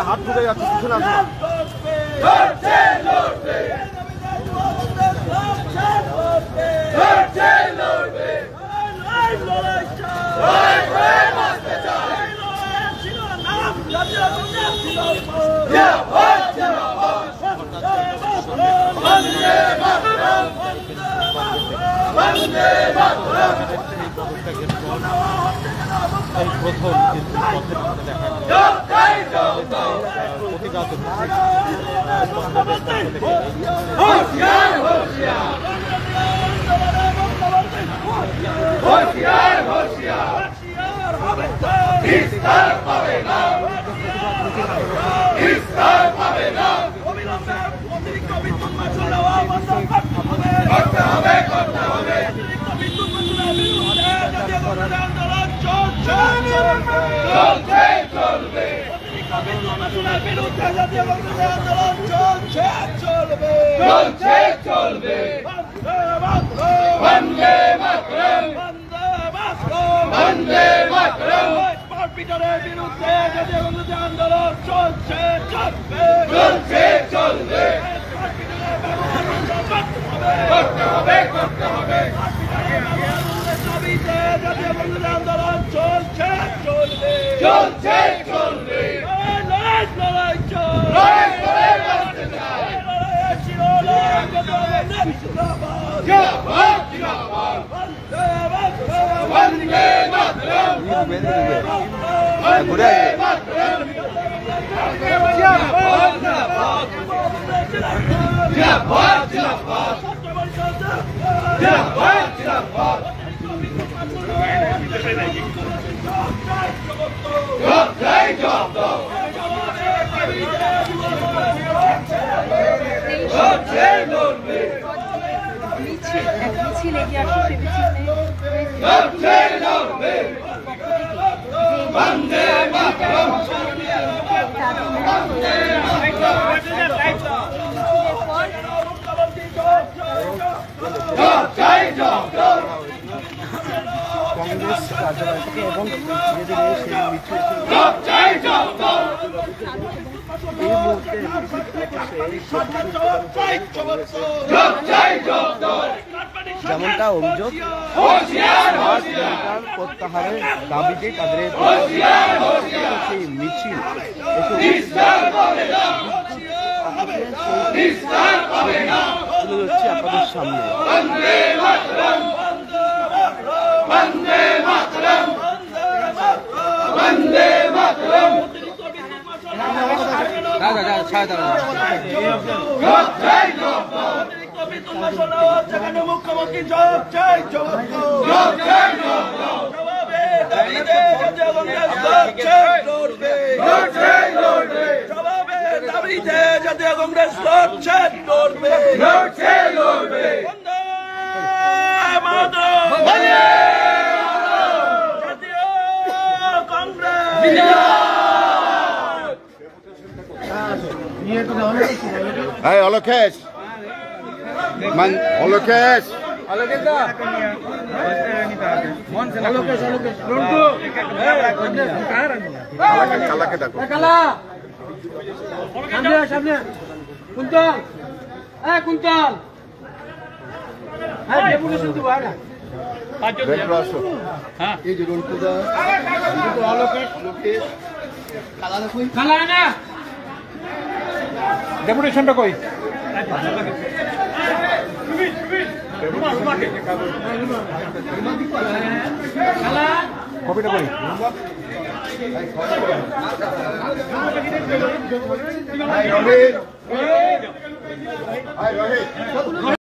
হাত ঢুকে যাচ্ছে পিছনে আসো প্রথম কংগ্রেস কার্যালয় থেকে এবং এই মুহূর্তে যেমনটা অভিযোগ প্রত্যাহারের দাবিতে তাদের সেই মিছিল তুলে ধরছি আপনাদের সামনে। মুখ্যমন্ত্রী জাতীয় কংগ্রেস লড়বে Hey, Olokesh. Man, Olokesh. Kala ke dako. Kala. Samne. Kuntal. Kuntal. Deputation to bana. हाँ ये जो रोड पूजा तो लोकेश काला ना कोई काला ना डेपुटेशन टा कोई কপিটা করি Rohit.